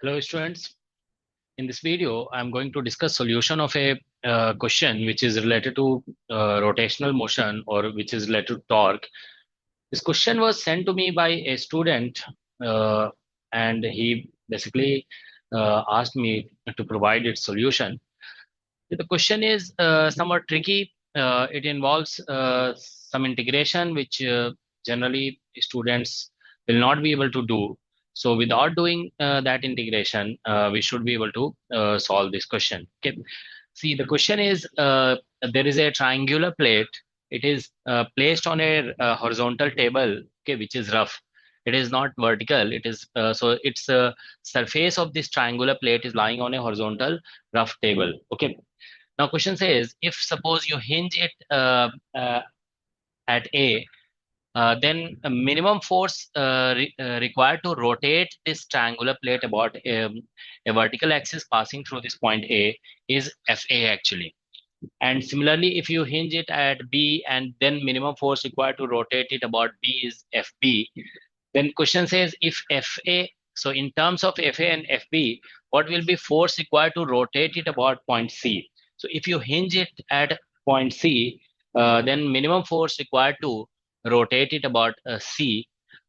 Hello students. In this video, I'm going to discuss solution of a question which is related to rotational motion or which is related to torque. This question was sent to me by a student uh, and he basically asked me to provide its solution. The question is somewhat tricky. It involves some integration which generally students will not be able to do. So without doing that integration, we should be able to solve this question. Okay. See, the question is there is a triangular plate. It is placed on a horizontal table, okay, which is rough. It is not vertical. It is so its surface of this triangular plate is lying on a horizontal rough table. Okay. Now, question says, if suppose you hinge it at A, then a minimum force required to rotate this triangular plate about a vertical axis passing through this point A is Fa actually. And similarly, if you hinge it at B and then minimum force required to rotate it about B is Fb, then question says if Fa, so in terms of Fa and Fb, what will be force required to rotate it about point C? So if you hinge it at point C, then minimum force required to rotate it about C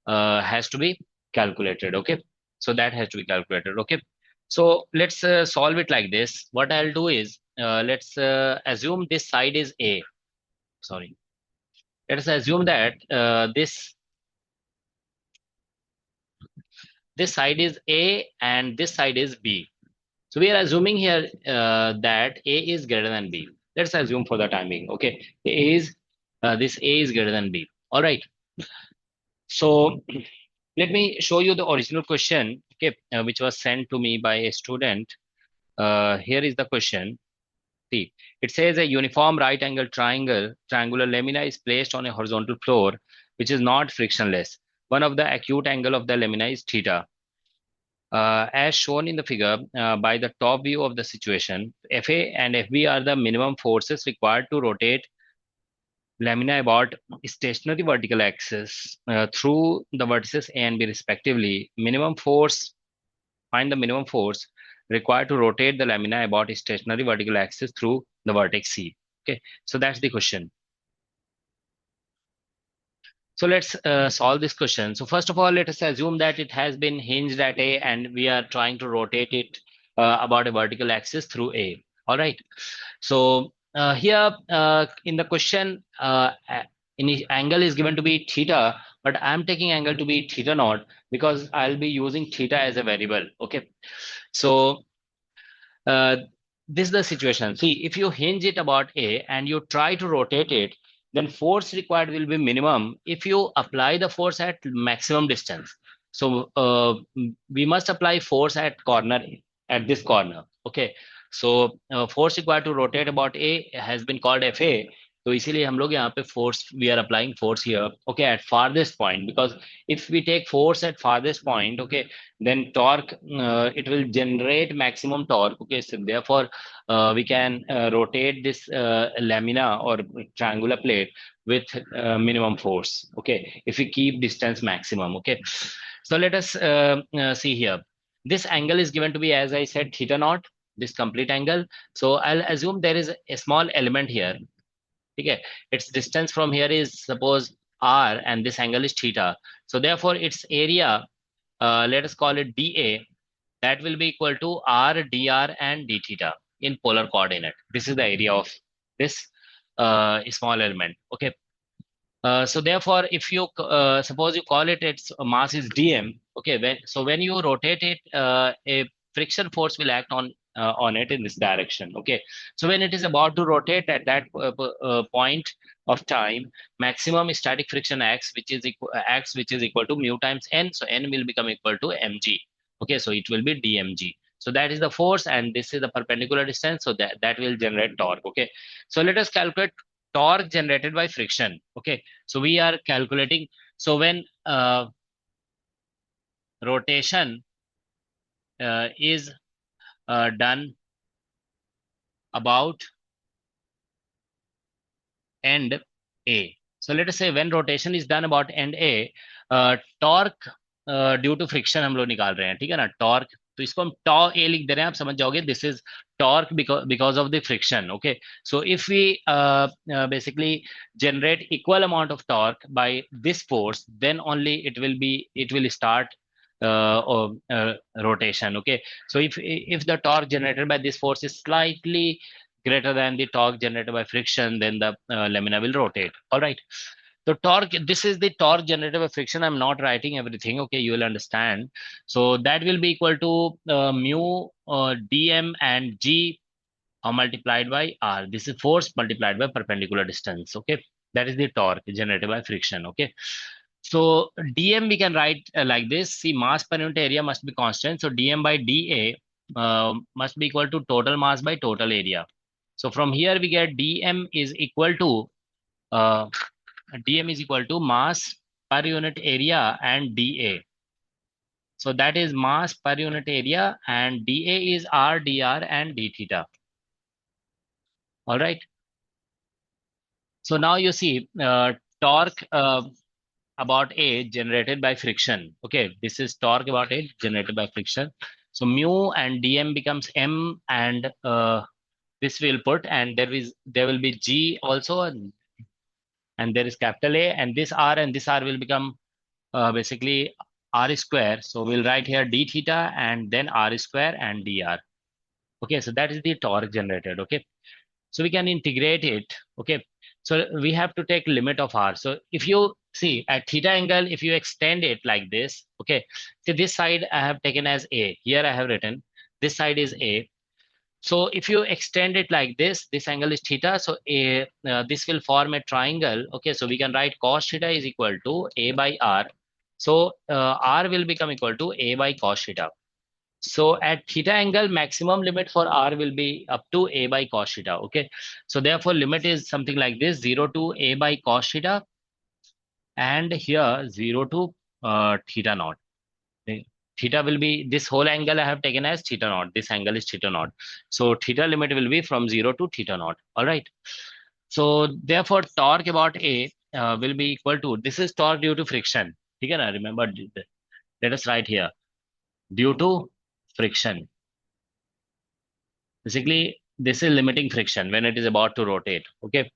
has to be calculated. Okay, so that has to be calculated. Okay, so let's solve it like this. What I'll do is let's assume this side is A. Sorry, let us assume that this side is A and this side is B. So we are assuming here that A is greater than B. Let's assume for the time being. Okay, A is this A is greater than B. All right. So let me show you the original question, okay, which was sent to me by a student. Here is the question. See, it says a uniform right angle triangular lamina is placed on a horizontal floor, which is not frictionless. One of the acute angle of the lamina is theta. As shown in the figure, by the top view of the situation, Fa and Fb are the minimum forces required to rotate lamina about stationary vertical axis through the vertices A and B respectively. Find the minimum force required to rotate the lamina about stationary vertical axis through the vertex C. Okay, so that's the question. So let's solve this question. So first of all, let us assume that it has been hinged at A and we are trying to rotate it about a vertical axis through A. All right. So here in the question, angle is given to be theta, but I'm taking angle to be theta naught because I'll be using theta as a variable. Okay. So uh, this is the situation. See, if you hinge it about A and you try to rotate it, then force required will be minimum if you apply the force at maximum distance. So we must apply force at this corner. Okay. So force required to rotate about A has been called Fa. तो इसीलिए हम लोग यहाँ पे force we are applying force here, okay, at farthest point, because if we take force at farthest point, okay, then torque it will generate maximum torque. Okay, so therefore we can rotate this lamina or triangular plate with minimum force, okay, if we keep distance maximum. Okay, so let us see here. This angle is given to be, as I said, theta naught, this complete angle. So I'll assume there is a small element here. Okay, its distance from here is suppose r and this angle is theta. So therefore its area, let us call it dA, that will be equal to r dr and d theta in polar coordinate. This is the area of this small element. Okay. So therefore, if you suppose you call it its mass is dm, okay. When you rotate it, a friction force will act on it in this direction. Okay. So when it is about to rotate at that point of time, maximum static friction acts, which is equal to mu times n. So n will become equal to mg. Okay. So it will be dmg. So that is the force, and this is the perpendicular distance. So that will generate torque. Okay. So let us calculate torque generated by friction. Okay, so we are calculating. So when rotation is done about end A. So let us say when rotation is done about end A, torque due to friction हम लोग निकाल रहे हैं, ठीक है ना, torque तो इसको हम टॉ ए लिख दे रहे हैं, आप समझ जाओगे this is torque because of the friction. Okay, so if we basically generate equal amount of torque by this force, then only it will start rotation. Okay, so if the torque generated by this force is slightly greater than the torque generated by friction, then the lamina will rotate. All right. So torque, this is the torque generated by friction. I'm not writing everything. Okay, you will understand. So that will be equal to mu dm and g multiplied by r. This is force multiplied by perpendicular distance. Okay, that is the torque generated by friction. Okay, so dm we can write like this. See, mass per unit area must be constant. So dm by da must be equal to total mass by total area. So from here we get uh, dm is equal to mass per unit area and dA. So that is mass per unit area, and dA is r, dr, and d theta. All right. So now you see torque about A generated by friction. Okay, this is torque about A generated by friction. So mu and dm becomes m, and this will put, and there will be g also, and there is capital A, and this r will become basically r square. So we'll write here d theta and then r square and dr. Okay, so that is the torque generated. Okay, so we can integrate it. Okay, so we have to take limit of r. So if you see at theta angle, if you extend it like this, okay, see this side I have taken as a, here I have written this side is a. So if you extend it like this angle is theta, so this will form a triangle. Okay, so we can write cos theta is equal to a by r. So r will become equal to a by cos theta. So at theta angle, maximum limit for r will be up to a by cos theta. Okay, so therefore limit is something like this: 0 to a by cos theta, and here 0 to theta naught. Theta will be this whole angle I have taken as theta naught. This angle is theta naught. So theta limit will be from 0 to theta naught. All right. So therefore torque about A will be equal to, this is torque due to friction. Okay, na? Remember, let us write here due to friction. Basically, this is limiting friction when it is about to rotate. Okay.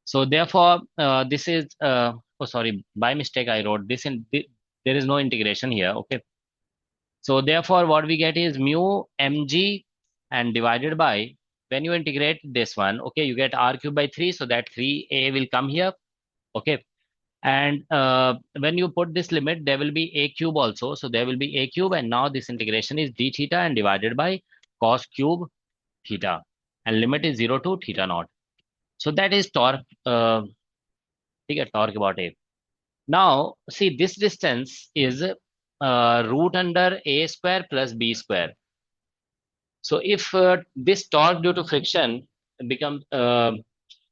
So therefore, this is, oh, sorry, by mistake, I wrote this there is no integration here. Okay. So therefore, what we get is mu mg and divided by, when you integrate this one, okay, you get r cube by 3. So that 3a will come here. Okay. And when you put this limit, there will be a cube also. So there will be a cube. And now this integration is d theta and divided by cos cube theta. And limit is 0 to theta naught. So that is torque, torque about A. Now, see, this distance is root under A square plus B square. So if this torque due to friction becomes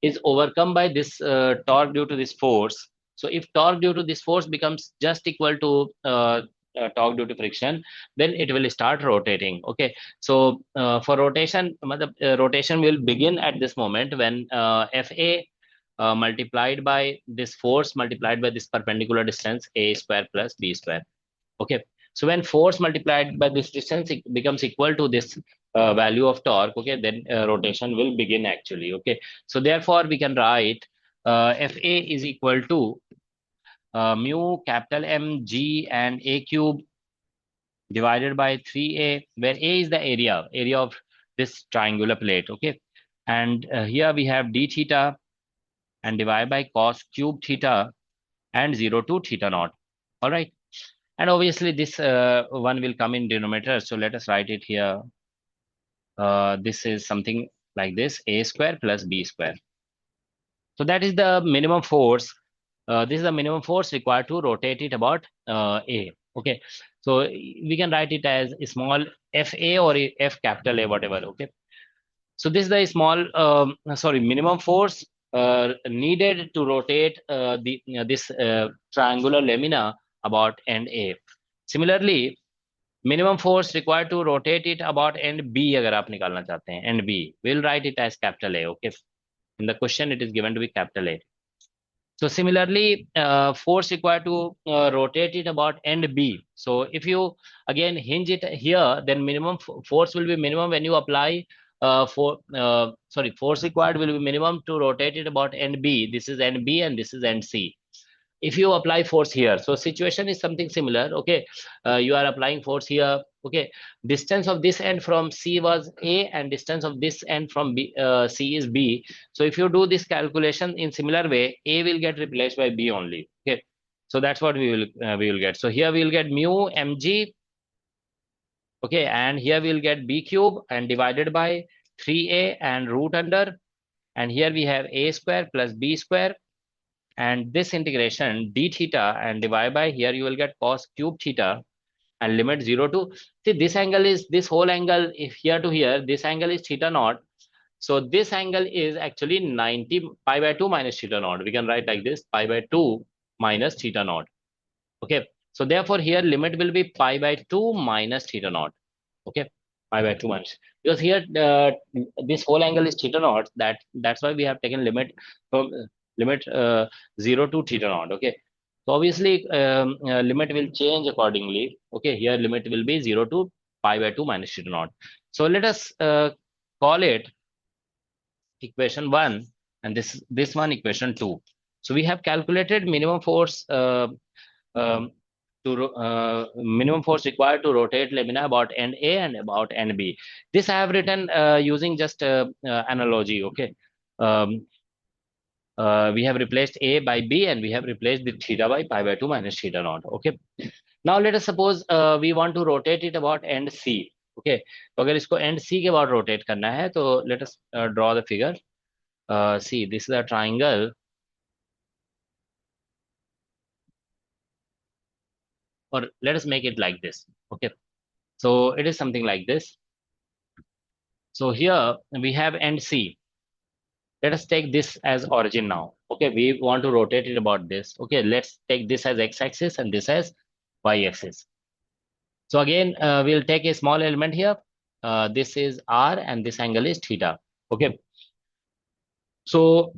is overcome by this torque due to this force. So if torque due to this force becomes just equal to torque due to friction, then it will start rotating. Okay, so for rotation, rotation will begin at this moment when Fa multiplied by this force multiplied by this perpendicular distance A square plus B square. Okay, so when force multiplied by this distance it becomes equal to this value of torque, okay, then rotation will begin actually. Okay, so therefore we can write Fa is equal to mu capital M G and A cube divided by 3a, where a is the area of this triangular plate. Okay, and here we have d theta and divide by cos cube theta and 0 to theta naught. All right. And obviously this one will come in denominator. So let us write it here. This is something like this: a square plus b square. So that is the minimum force. This is the minimum force required to rotate it about A. Okay. So we can write it as small fa or f capital A, whatever. Okay. So this is the small, minimum force needed to rotate this triangular lamina about end A. Similarly, minimum force required to rotate it about end B अगर आप निकालना चाहते हैं, end B, we'll write it as capital A. Okay. In the question, it is given to be capital A. So similarly, force required to rotate it about end B. So if you again hinge it here, then minimum force will be minimum when you apply force required will be minimum to rotate it about end B. This is end B and this is end C. If you apply force here, so situation is something similar. Okay, you are applying force here. Okay, distance of this end from C was A and distance of this end from C is B. So if you do this calculation in similar way, A will get replaced by B only. Okay, so that's what we will get. So here we will get mu mg. Okay, and here we will get B cube and divided by 3A and root under, and here we have A square plus B square, and this integration d theta and divide by, here you will get cos cube theta and limit 0 to, see this angle is, this whole angle, if here to here, this angle is theta naught. So this angle is actually 90 pi by 2 minus theta naught. We can write like this, pi by 2 minus theta naught. Okay, so therefore here limit will be pi by 2 minus theta naught. Okay, pi by 2 minus, because here this whole angle is theta naught, that's why we have taken limit from limit 0 to theta naught. Okay, so obviously limit will change accordingly. Okay, here limit will be 0 to pi by 2 minus theta naught. So let us call it equation 1, and this one equation 2. So we have calculated minimum force um, minimum force required to rotate lamina about end A and about end B. This I have written using just analogy. Okay, um, we have replaced A by B and we have replaced the theta by pi by 2 minus theta naught. Okay, now let us suppose we want to rotate it about end C. Okay, तो अगर इसको end C के बाद rotate करना है, तो let us draw the figure. See, this is a triangle, or let us make it like this. Okay, so it is something like this. So here we have end C. Let us take this as origin now. Okay, we want to rotate it about this. Okay, let's take this as x-axis and this as y-axis. So again, we'll take a small element here. This is r and this angle is theta. Okay, so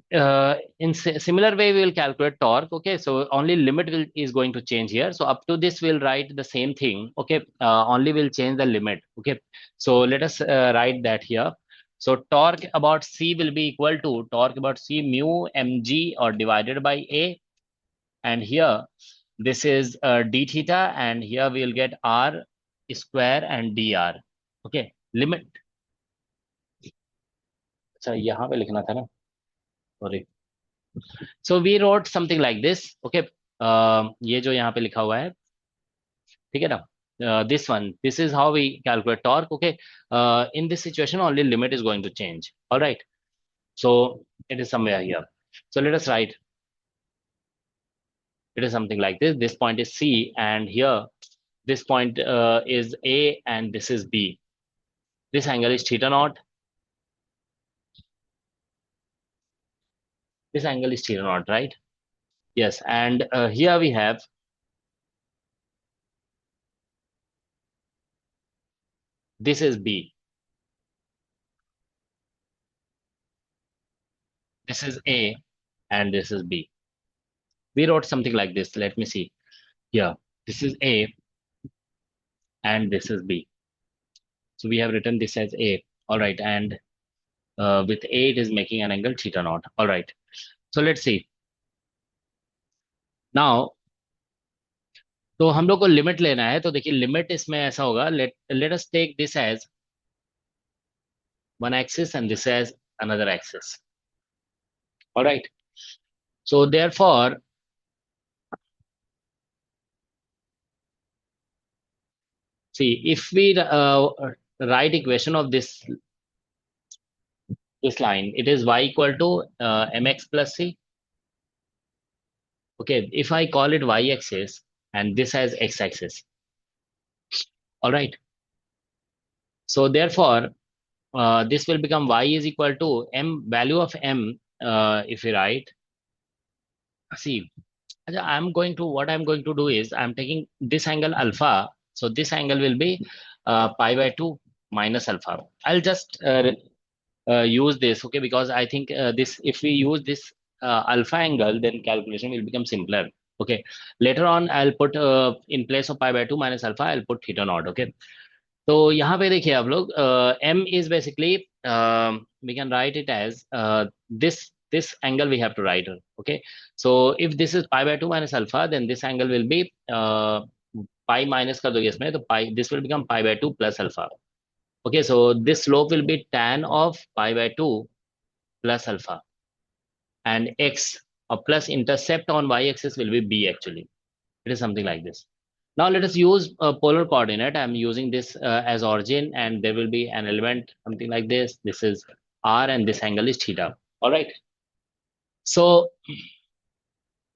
in similar way we will calculate torque. Okay, so only limit is going to change here. So up to this we'll write the same thing. Okay, only we'll change the limit. Okay, so let us write that here. So torque about C will be equal to torque about C mu mg or divided by A, and here this is d theta, and here we'll get r square and dr. Okay, limit. अच्छा यहाँ पे लिखना था ना, sorry. So we wrote something like this. Okay, ये जो यहाँ पे लिखा हुआ है, ठीक है ना? This one, this is how we calculate torque. Okay, in this situation only limit is going to change. All right, so it is somewhere here. So let us write. It is something like this. This point is C, and here this point is A, and this is B. This angle is theta naught. This angle is theta naught, right? Yes, and here we have this is B. This is A, and this is B. We wrote something like this. Let me see. Here, this is A, and this is B. So we have written this as A. All right, and with A it is making an angle theta naught. All right. So let's see. Now, तो हम लोग को limit लेना है, तो देखिए limit इसमें ऐसा होगा. Let us take this as one axis and this as another axis. All right. So therefore, see, if we write equation of this line, it is y equal to mx plus c. Okay, if I call it y-axis and this as x-axis. All right. So therefore, this will become y is equal to m, value of m, if we write. See, what I'm going to do is I'm taking this angle alpha. So this angle will be pi by 2 minus alpha. I'll just use this, okay, because I think this, if we use this alpha angle, then calculation will become simpler. Okay. Later on, I'll put in place of pi by 2 minus alpha, I'll put theta naught. Okay. तो यहाँ पे देखिए आप लोग m is basically we can write it as this angle we have to write. Okay. So if this is pi by 2 minus alpha, then this angle will be pi minus कर दोगे इसमें, तो pi this will become pi by 2 plus alpha. Okay. So this slope will be tan of pi by 2 plus alpha, and x or plus intercept on y-axis will be b actually. It is something like this. Now let us use a polar coordinate. I'm using this as origin, and there will be an element something like this. This is r, and this angle is theta. All right. So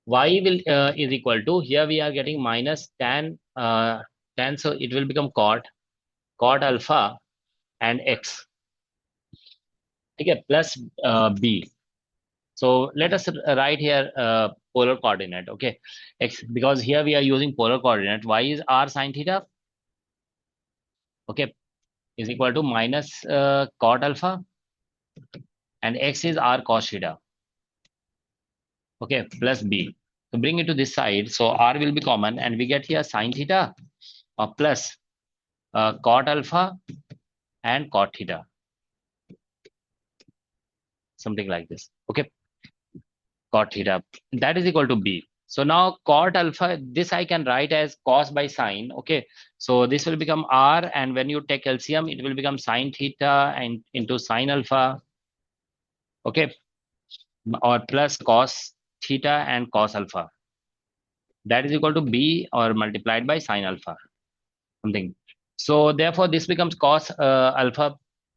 y will is equal to, here we are getting minus tan, so it will become cot alpha and x. Okay, plus b. So let us write here polar coordinate. Okay, x, because here we are using polar coordinate. Y is r sine theta. Okay, is equal to minus cot alpha, and x is r cos theta. Okay, plus b. So bring it to this side. So r will be common, and we get here sine theta plus cot alpha and cot theta, something like this. Okay, cot theta, that is equal to b. So now cot alpha, this I can write as cos by sine. Okay, so this will become r, and when you take LCM, it will become sine theta and into sine alpha. Okay, or plus cos theta and cos alpha, that is equal to b or multiplied by sine alpha, something. So therefore this becomes cos alpha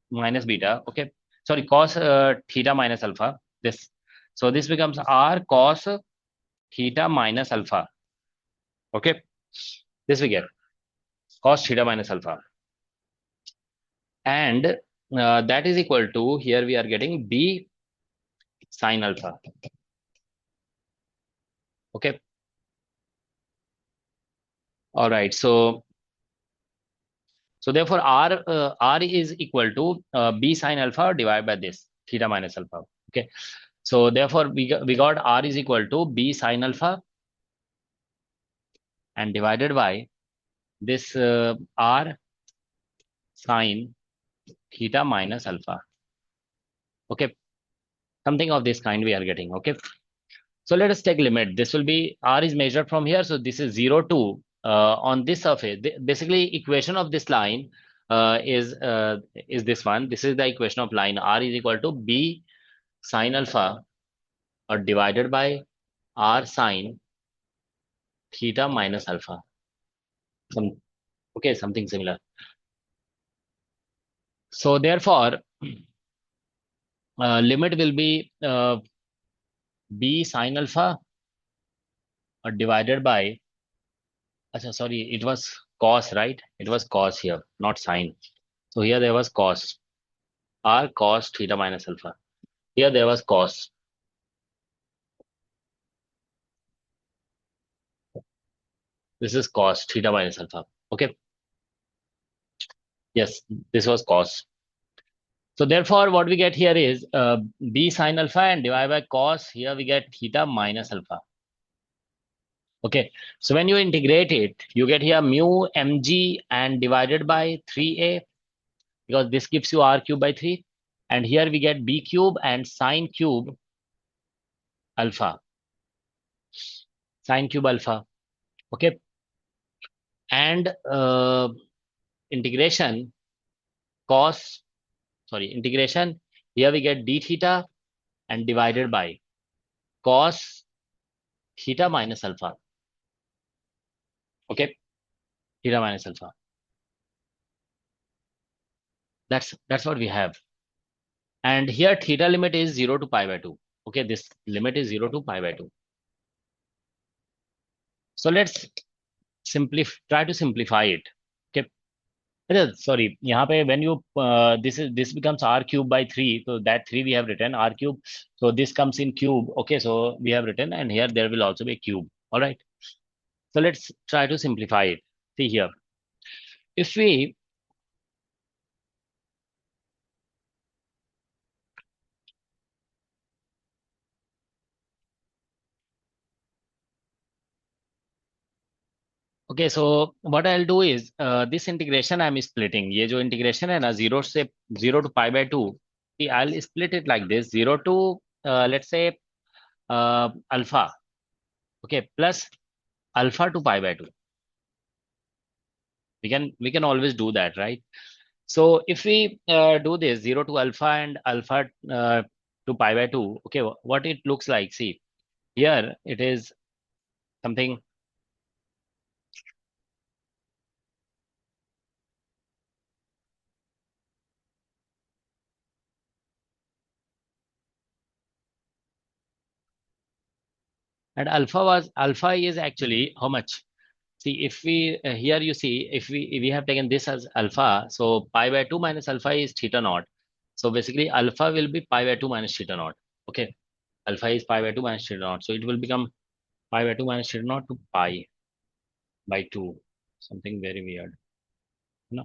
minus beta. Okay, sorry, cos theta minus alpha, this. So this becomes r cos theta minus alpha. Okay, this we get cos theta minus alpha, and that is equal to, here we are getting b sine alpha. Okay, all right. So therefore r is equal to b sine alpha divided by this theta minus alpha. Okay, so therefore we got r is equal to b sine alpha and divided by this r sine theta minus alpha. Okay, something of this kind we are getting. Okay, so let us take limit. This will be, r is measured from here, so this is 0 to on this surface. Basically equation of this line is this one. This is the equation of line. R is equal to b sine alpha or divided by r sine theta minus alpha. Okay, something similar. So therefore limit will be b sine alpha or divided by, sorry, it was cos, right? It was cos here, not sine. So here there was cos, r cos theta minus alpha. Here there was cos. This is cos theta minus alpha. Okay. Yes, this was cos. So therefore, what we get here is b sine alpha and divided by cos. Here we get theta minus alpha. Okay. So when you integrate it, you get here mu mg and divided by 3a, because this gives you r cube by 3. And here we get b cube and sine cube alpha. Sine cube alpha. Okay. And integration integration, here we get d theta and divided by cos theta minus alpha. Okay, theta minus alpha. That's what we have. And here theta limit is 0 to pi by 2. Okay, this limit is 0 to pi by 2. So let's try to simplify it. Okay. Sorry, यहाँ पे when you this becomes r cube by 3, so that 3 we have written r cube, so this comes in cube. Okay, so we have written, and here there will also be a cube. All right, so let's try to simplify it. See here, if we Okay, so what I'll do is this integration I'm splitting. ये जो integration है ना, zero to pi by two. See, I'll split it like this: zero to let's say alpha. Okay, plus alpha to pi by two. We can always do that, right? So if we do this zero to alpha and alpha to pi by two, okay, what it looks like? See, here it is something. And alpha is actually how much? See, if we here you see, if we have taken this as alpha, so pi by 2 minus alpha is theta naught. So basically alpha will be pi by 2 minus theta naught. Okay, alpha is pi by 2 minus theta naught. So it will become pi by 2 minus theta naught to pi by 2. Something very weird. No,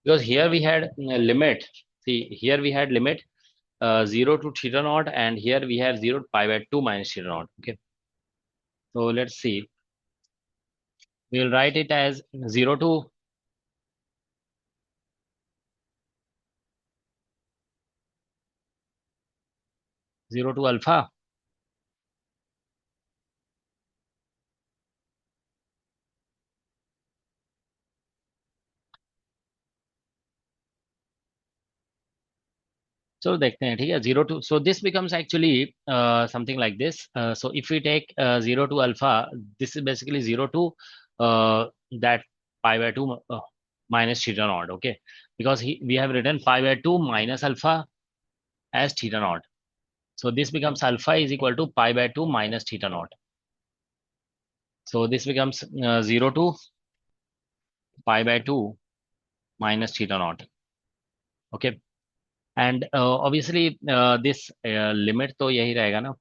because here we had limit. See, here we had limit 0 to theta naught, and here we have 0 to pi by 2 minus theta naught. Okay, so let's see. We'll write it as 0 to 0 to alpha. So देखते हैं ठीक है 0 to, so this becomes actually something like this. So if we take 0 to alpha, this is basically 0 to uh, that pi by 2 minus theta naught. Okay, because we have written pi by 2 minus alpha as theta naught. So this becomes alpha is equal to pi by 2 minus theta naught. So this becomes 0 to pi by 2 minus theta naught. Okay, and obviously this limit तो यही रहेगा ना.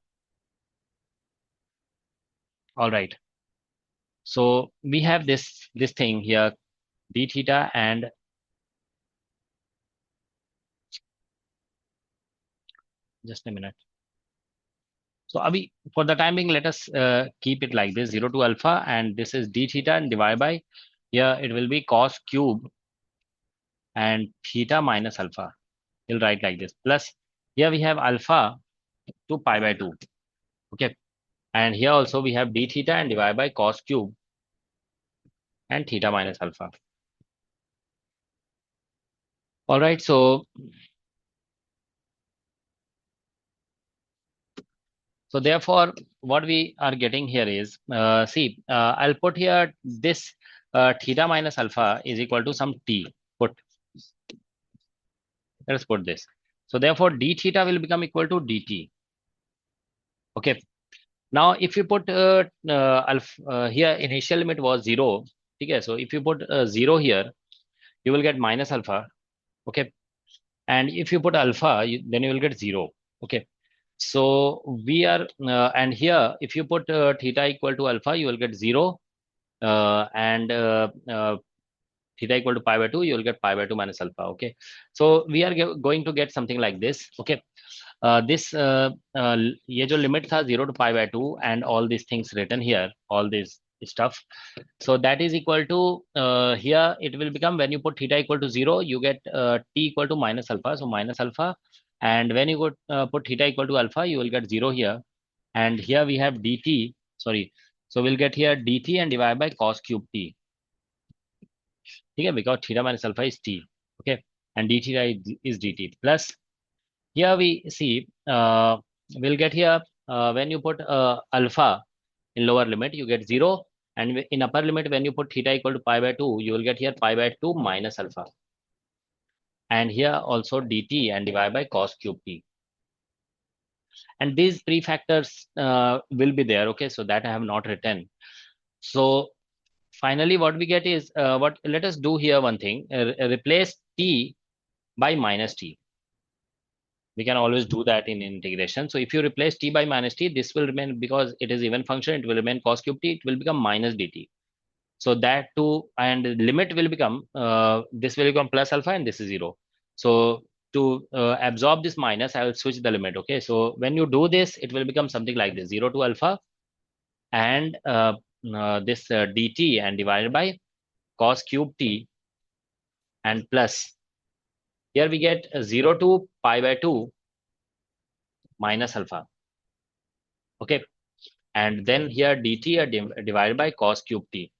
All right. So we have this thing here, d theta, and just a minute. So abhi, for the time being, let us keep it like this: 0 to alpha, and this is d theta, and divide by, here it will be cos cube and theta minus alpha. We'll write like this. Plus here we have alpha to pi by 2. Okay, and here also we have d theta and divide by cos cube and theta minus alpha. All right, so therefore, what we are getting here is, see, I'll put here this theta minus alpha is equal to some t. Let's put this. So therefore, d theta will become equal to dt. Okay. Now, if you put alpha here, initial limit was 0. Okay. So if you put 0 here, you will get minus alpha. Okay. And if you put alpha, then you will get 0. Okay. So we are, and here, if you put theta equal to alpha, you will get 0. And theta equal to pi by 2, you will get pi by 2 minus alpha. Okay. So we are going to get something like this. Okay. This ये जो limit था 0 to pi by 2 and all these things written here, all this stuff. So that is equal to, here it will become, when you put theta equal to 0, you get t equal to minus alpha. So minus alpha. And when you put theta equal to alpha, you will get 0 here. And here we have dt, sorry. So we'll get here dt and divide by cos cube t. Okay, because theta minus alpha is t. Okay, and d theta is dt. Plus here we see, we'll get here, when you put alpha in lower limit, you get 0. And in upper limit, when you put theta equal to pi by 2, you will get here pi by 2 minus alpha. And here also dt and divide by cos cube t. And these three factors will be there. Okay, so that I have not written. So finally, what we get is, let us do here one thing, replace t by minus t. We can always do that in integration. So if you replace t by minus t, this will remain, because it is even function, it will remain cos cube t, it will become minus dt. So that too, and limit will become, this will become plus alpha and this is 0. So to absorb this minus, I will switch the limit. Okay, so when you do this, it will become something like this: 0 to alpha and this dt and divided by cos cube t and plus. Here we get 0 to pi by 2 minus alpha. Okay, and then here dt divided by cos cube t,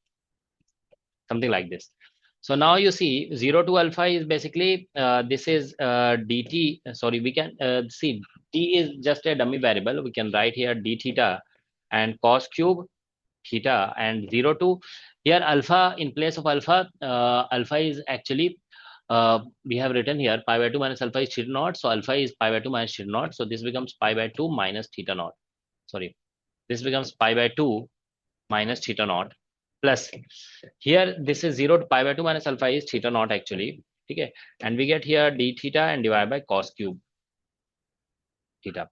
something like this. So now you see 0 to alpha is basically this is dt. Sorry, we can see t is just a dummy variable. We can write here d theta and cos cube theta, and 0 to here alpha. In place of alpha, alpha is actually we have written here pi by 2 minus alpha is theta naught. So alpha is pi by 2 minus theta naught. So this becomes pi by 2 minus theta naught. Sorry, this becomes pi by 2 minus theta naught plus here this is 0 to pi by 2 minus alpha is theta naught actually. Okay, and we get here d theta and divided by cos cube theta.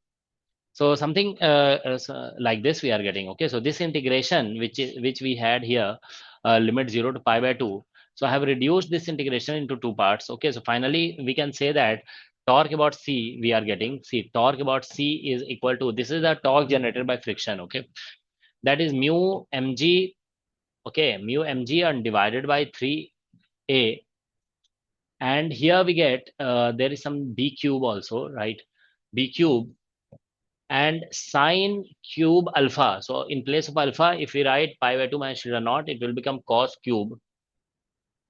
So something like this we are getting. Okay, so this integration which we had here, limit 0 to pi by 2. So I have reduced this integration into two parts. Okay, so finally we can say that torque about C we are getting. See, torque about C is equal to, this is the torque generated by friction. Okay, that is mu mg. Okay, mu mg and divided by 3a, and here we get there is some b cube also, right? B cube and sine cube alpha. So in place of alpha, if we write pi by 2 minus theta naught, it will become cos cube,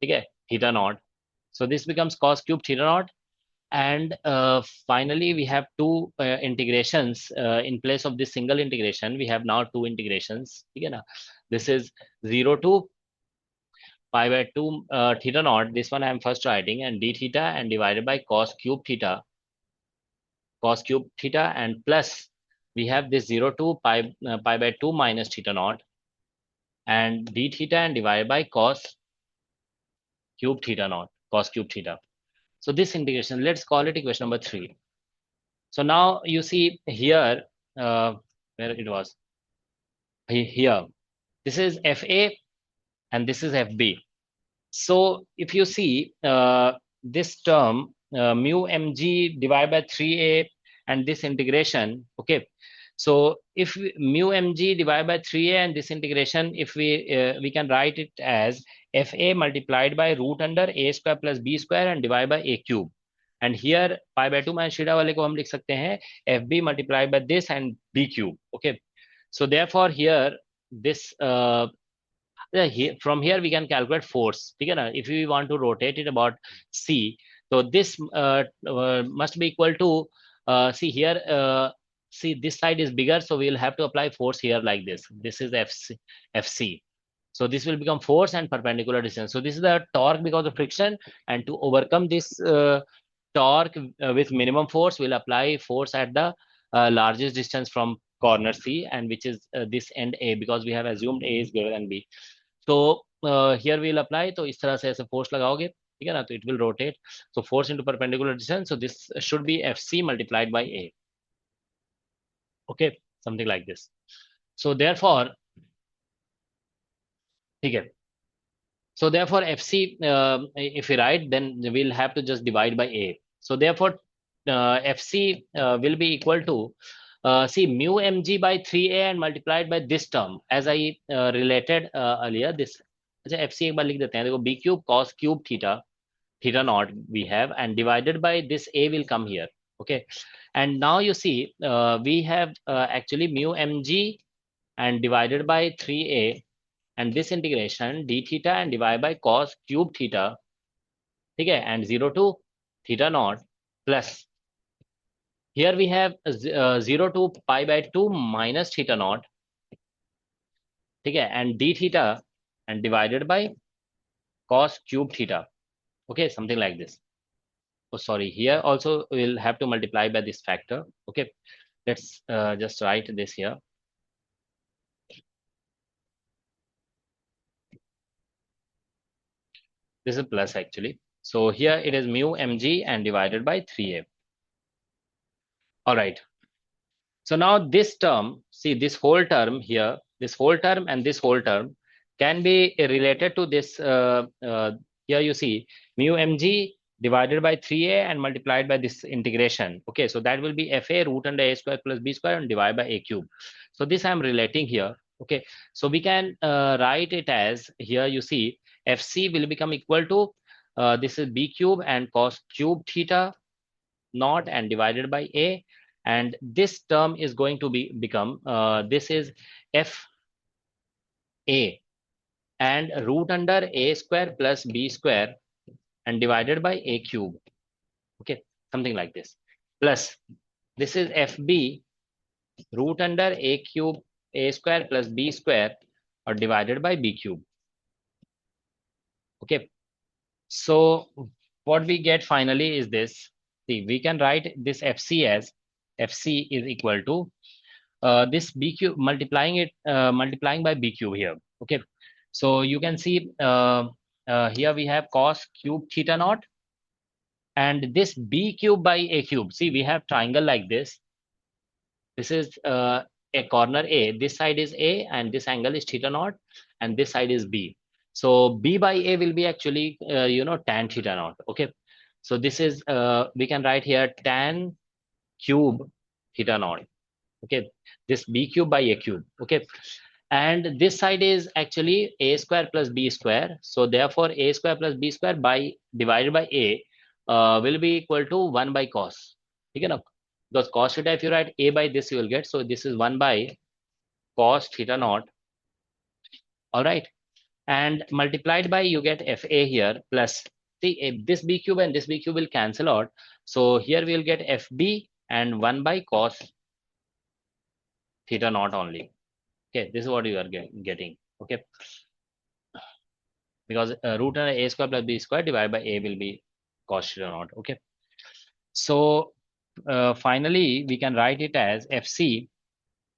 okay, theta naught. So this becomes cos cube theta naught. And finally, we have two integrations. In place of this single integration, we have now two integrations. Okay, na? This is 0 to pi by 2 theta naught. This one I am first writing, and d theta and divided by cos cube theta and plus we have this 0 to pi by 2 minus theta naught and d theta and divided by cos cube theta naught, cos cube theta. So this integration, let's call it equation number 3. So now you see here, where it was, here, this is FA and this is FB. So if you see this term, mu mg divided by 3a and this integration, okay. So if mu mg divided by 3a and this integration, if we can write it as fa multiplied by root under a square plus b square and divided by a cube. And here pi by 2 minus theta वाले को हम लिख सकते हैं fb multiplied by this and b cube. Okay. So therefore here this from here we can calculate force. ठीक है ना? If we want to rotate it about c, so this must be equal to see here. See, this side is bigger, so we will have to apply force here like this. This is FC. So this will become force and perpendicular distance. So this is the torque because of friction, and to overcome this torque with minimum force, we'll apply force at the largest distance from corner C, and which is this end A, because we have assumed A is greater than B. So here we'll apply. तो इस तरह से ऐसे force लगाओगे, ठीक है ना? तो it will rotate. So force into perpendicular distance. So this should be FC multiplied by A. Okay, something like this. So therefore, okay. So therefore, FC, if we write, then we'll have to just divide by A. So therefore, FC will be equal to see mu mg by 3a and multiplied by this term, as I related earlier. This FC एक बार लिख देते हैं. देखो b cube cos cube theta naught we have, and divided by this a will come here. Okay, and now you see we have actually mu mg and divided by 3a and this integration d theta and divided by cos cube theta, okay, and 0 to theta naught plus here we have 0 to pi by 2 minus theta naught, okay, and d theta and divided by cos cube theta, okay, something like this. Oh, sorry, here also we'll have to multiply by this factor. Okay, let's just write this here. This is plus actually. So here it is mu mg and divided by 3a. All right. So now this term, see this whole term here, this whole term and this whole term can be related to this. Here you see mu mg divided by 3a and multiplied by this integration. Okay, so that will be fa root under a square plus b square and divided by a cube. So this I'm relating here. Okay, so we can write it as, here you see fc will become equal to this is b cube and cos cube theta naught and divided by a, and this term is going to become this is f a and root under a square plus b square and divided by a cube. Okay, something like this. Plus this is fb root under a cube a square plus b square or divided by b cube. Okay, so what we get finally is this. See, we can write this fc as fc is equal to this b cube multiplying by b cube here. Okay, so you can see here we have cos cube theta naught and this b cube by a cube. See, we have triangle like this. This is a corner A. This side is A and this angle is theta naught and this side is B. So B by A will be actually, tan theta naught. Okay. So this is, we can write here tan cube theta naught. Okay. This B cube by A cube. Okay. And this side is actually A square plus B square. So therefore A square plus B square by divided by A will be equal to 1 by cos. Okay, now, because cos theta, if you write a by this, you will get, so this is 1 by cos theta naught. All right, and multiplied by, you get fa here plus, see, this b cube and this b cube will cancel out, so here we will get fb and 1 by cos theta naught only. Okay, this is what you are getting. Okay, because root under a square plus b square divided by a will be cos theta naught. Okay, so finally we can write it as fc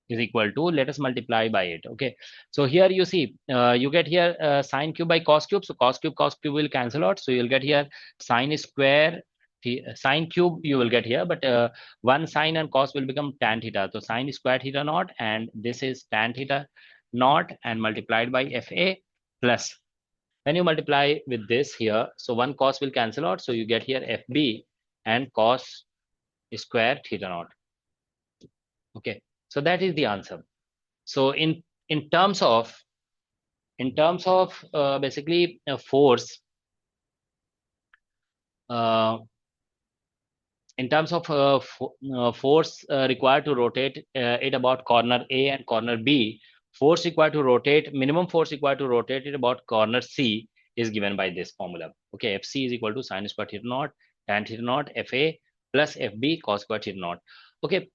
is equal to, let us multiply by it. Okay, so here you see you get here sine cube by cos cube, so cos cube will cancel out, so you'll get here sine square sine cube you will get here, but one sine and cos will become tan theta, so sine square theta naught and this is tan theta naught and multiplied by fa plus, when you multiply with this here, so one cos will cancel out, so you get here fb and cos square theta naught. Okay, so that is the answer. So in terms of basically force, uh, in terms of force required to rotate it about corner A and corner B, force required to rotate, minimum force required to rotate it about corner C is given by this formula. Okay, Fc is equal to sine square theta naught tan theta naught Fa plus Fb cos square theta naught. Okay,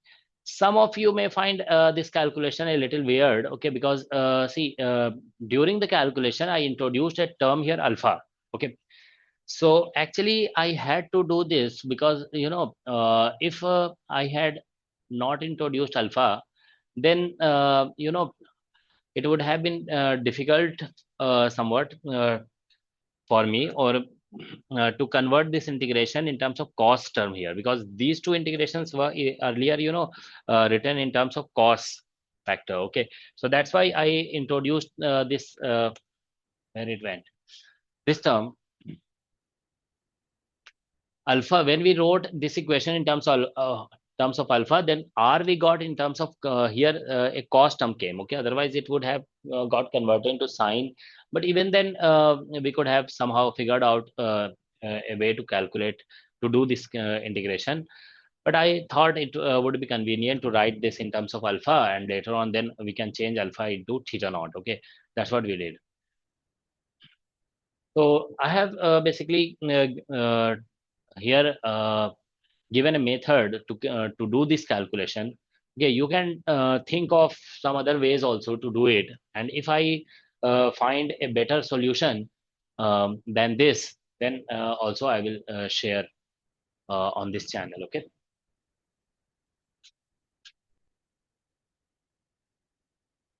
some of you may find this calculation a little weird. Okay, because see, during the calculation, I introduced a term here alpha. Okay, so actually I had to do this because, if I had not introduced alpha, then, it would have been difficult somewhat for me, or to convert this integration in terms of cost term here, because these two integrations were earlier, written in terms of cost factor. Okay, so that's why I introduced this, where it went, this term alpha. When we wrote this equation in terms of alpha, then r we got in terms of here a cost term came. Okay, otherwise it would have got converted into sine, but even then we could have somehow figured out a way to calculate, to do this integration, but I thought it would be convenient to write this in terms of alpha, and later on then we can change alpha into theta naught. Okay, that's what we did. So I have basically here given a method to do this calculation. Okay, you can think of some other ways also to do it, and if I find a better solution than this, then also I will share on this channel. Okay.